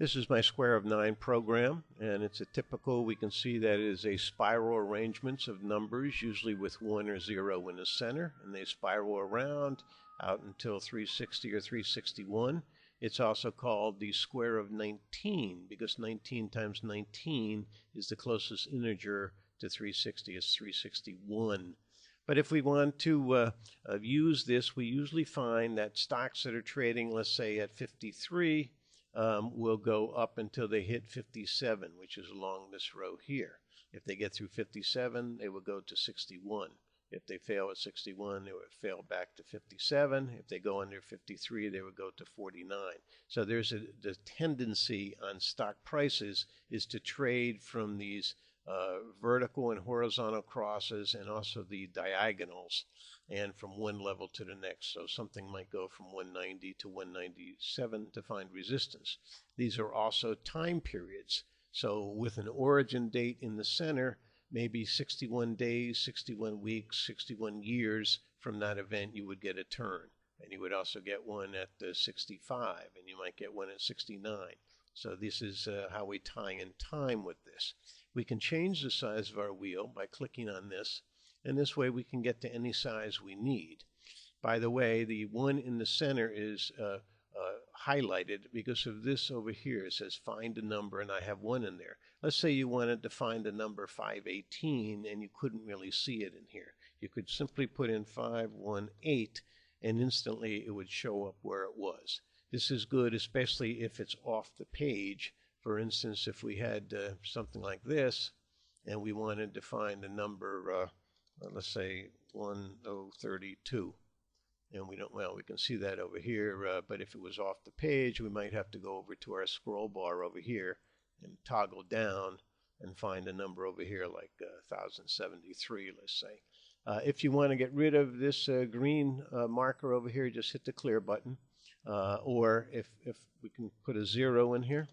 This is my square of 9 program, and it's a typical, we can see that it is a spiral arrangements of numbers, usually with 1 or 0 in the center, and they spiral around out until 360 or 361. It's also called the square of 19 because 19 times 19 is the closest integer to 360. It's 361. But if we want to use this, we usually find that stocks that are trading, let's say at 53, will go up until they hit 57, which is along this row here. If they get through 57, they will go to 61. If they fail at 61, they would fail back to 57. If they go under 53, they would go to 49. So there's the tendency on stock prices is to trade from these vertical and horizontal crosses and also the diagonals and from one level to the next. So something might go from 190 to 197 to find resistance. These are also time periods. So with an origin date in the center, maybe 61 days, 61 weeks, 61 years from that event, you would get a turn. And you would also get one at 65, and you might get one at 69. So this is how we tie in time with this. We can change the size of our wheel by clicking on this, and this way we can get to any size we need. By the way, the one in the center is highlighted because of this over here. It says find a number, and I have one in there. Let's say you wanted to find the number 518 and you couldn't really see it in here. You could simply put in 518 and instantly it would show up where it was. This is good, especially if it's off the page. For instance, if we had something like this and we wanted to find the number, let's say 1032. And we don't, well, we can see that over here, but if it was off the page, we might have to go over to our scroll bar over here and toggle down and find a number over here like 1073, let's say. If you want to get rid of this green marker over here, just hit the clear button. Or if we can put a 0 in here,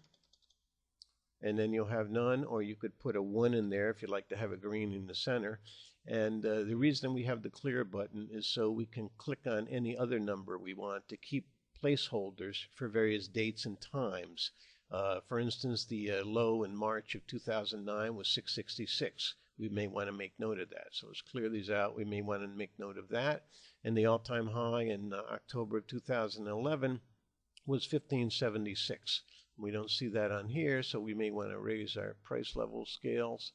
and then you'll have none, or you could put a 1 in there if you'd like to have a green in the center. And the reason we have the clear button is so we can click on any other number we want to keep placeholders for various dates and times. For instance, the low in March of 2009 was 666. We may want to make note of that. So let's clear these out. We may want to make note of that. And the all-time high in October of 2011 was 1576. We don't see that on here, so we may want to raise our price level scales.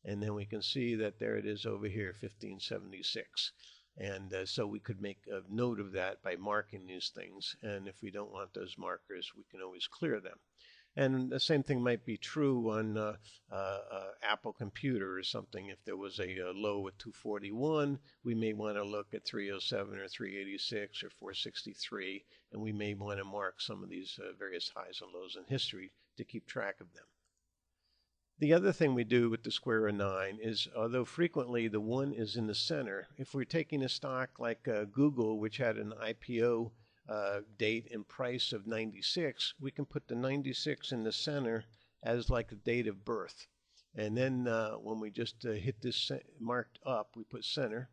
And then we can see that there it is over here, 1576. And so we could make a note of that by marking these things. And if we don't want those markers, we can always clear them. And the same thing might be true on Apple computer or something. If there was a low at 241, we may want to look at 307 or 386 or 463, and we may want to mark some of these various highs and lows in history to keep track of them. The other thing we do with the square of 9 is, although frequently the 1 is in the center, if we're taking a stock like Google, which had an IPO date and price of 96, we can put the 96 in the center as like a date of birth. And then when we just hit this marked up, we put center.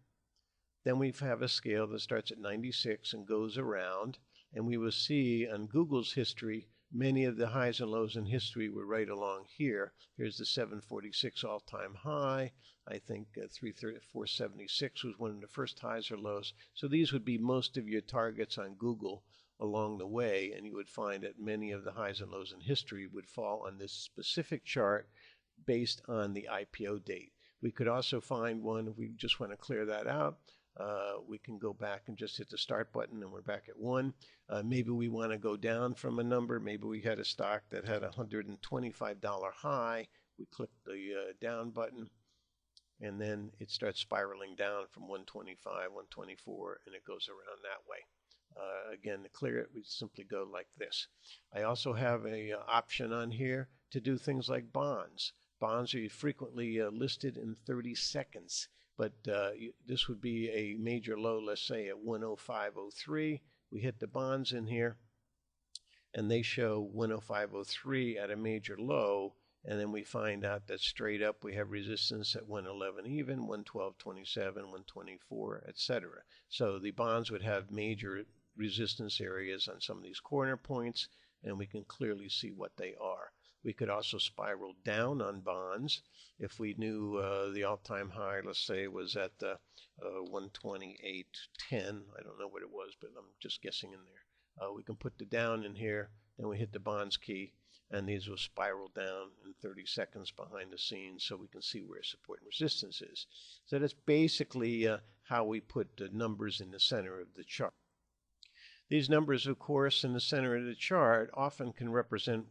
Then we have a scale that starts at 96 and goes around. And we will see on Google's history, many of the highs and lows in history were right along here. Here's the 746 all-time high. I think 476 was one of the first highs or lows. So these would be most of your targets on Google along the way, and you would find that many of the highs and lows in history would fall on this specific chart based on the IPO date. We could also find one, if we just want to clear that out, we can go back and just hit the start button and we're back at 1. Maybe we want to go down from a number. Maybe we had a stock that had a $125 high. We click the down button and then it starts spiraling down from 125, 124, and it goes around that way. Again, to clear it, we simply go like this. I also have a option on here to do things like bonds. Bonds are frequently listed in 30 seconds. But this would be a major low, let's say at 105.03. We hit the bonds in here, and they show 105.03 at a major low, and then we find out that straight up we have resistance at 111 even, 112.27, 124, etc. So the bonds would have major resistance areas on some of these corner points, and we can clearly see what they are. We could also spiral down on bonds if we knew the all-time high, let's say, was at 128.10. I don't know what it was, but I'm just guessing in there. We can put the down in here, then we hit the bonds key, and these will spiral down in 30 seconds behind the scenes so we can see where support and resistance is. So that's basically how we put the numbers in the center of the chart. These numbers, of course, in the center of the chart often can represent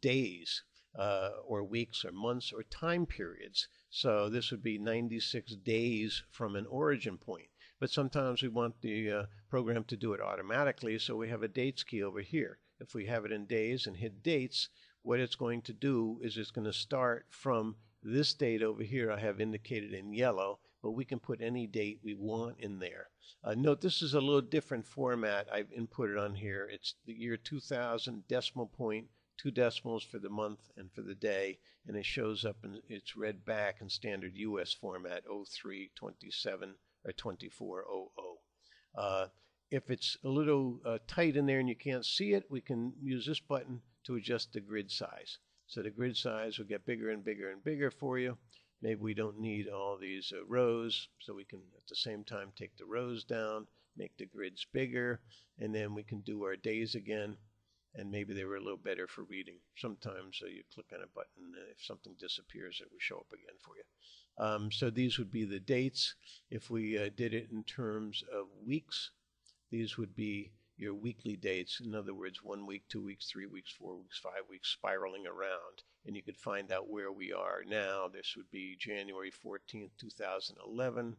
days or weeks or months or time periods. So this would be 96 days from an origin point. But sometimes we want the program to do it automatically, so we have a dates key over here. If we have it in days and hit dates, what it's going to do is it's going to start from this date over here I have indicated in yellow, but we can put any date we want in there. Note this is a little different format I've inputted on here. It's the year 2000, decimal point, 2 decimals for the month and for the day, and it shows up and it's read back in standard US format 0327 or 2400. If it's a little tight in there and you can't see it, we can use this button to adjust the grid size. So the grid size will get bigger and bigger and bigger for you. Maybe we don't need all these rows, so we can at the same time take the rows down, make the grids bigger, and then we can do our days again, and maybe they were a little better for reading. Sometimes you click on a button, and if something disappears, it will show up again for you. So these would be the dates. If we did it in terms of weeks, these would be your weekly dates. In other words, 1 week, 2 weeks, 3 weeks, 4 weeks, 5 weeks, spiraling around. And you could find out where we are now. This would be January 14th, 2011,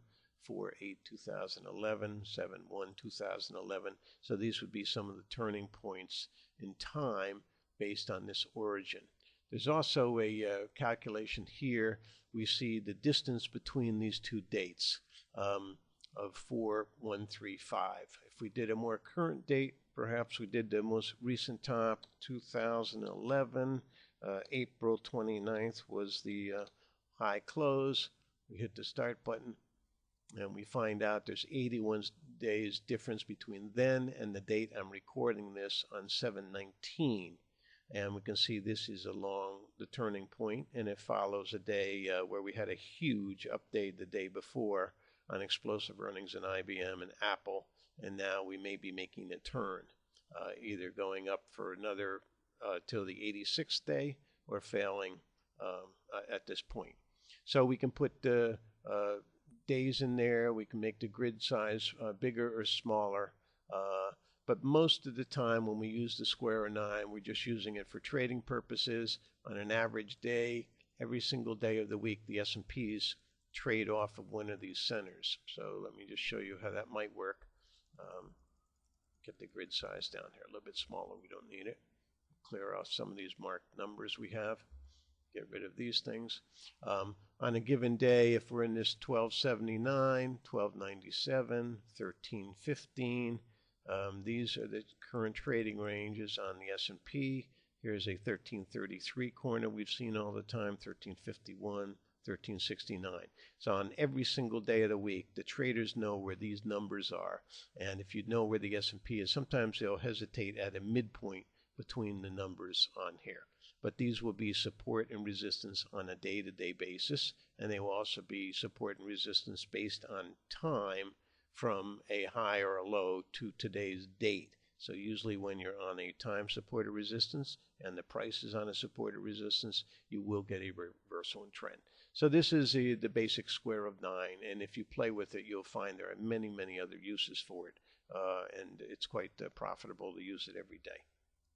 4/8/2011, 7/1/2011. So these would be some of the turning points in time based on this origin. There's also a calculation here. We see the distance between these two dates of 4135. If we did a more current date, perhaps we did the most recent top, 2011, April 29th was the high close. We hit the start button and we find out there's 81 days difference between then and the date I'm recording this on 7/19. And we can see this is along the turning point, and it follows a day where we had a huge update the day before on explosive earnings in IBM and Apple, and now we may be making a turn, either going up for another till the 86th day or failing at this point. So we can put the days in there, we can make the grid size bigger or smaller, but most of the time when we use the square or 9, we're just using it for trading purposes. On an average day, every single day of the week, the S&Ps trade off of one of these centers. So let me just show you how that might work. Get the grid size down here a little bit smaller. We don't need it. Clear off some of these marked numbers we have. Get rid of these things. On a given day, if we're in this 1279, 1297, 1315, these are the current trading ranges on the S&P. Here's a 1333 corner we've seen all the time, 1351, 1369. So on every single day of the week, the traders know where these numbers are. And if you know where the S&P is, sometimes they'll hesitate at a midpoint between the numbers on here. But these will be support and resistance on a day-to-day basis, and they will also be support and resistance based on time from a high or a low to today's date. So usually when you're on a time support or resistance and the price is on a support or resistance, you will get a reversal in trend. So this is the basic square of 9, and if you play with it, you'll find there are many, many other uses for it, and it's quite profitable to use it every day.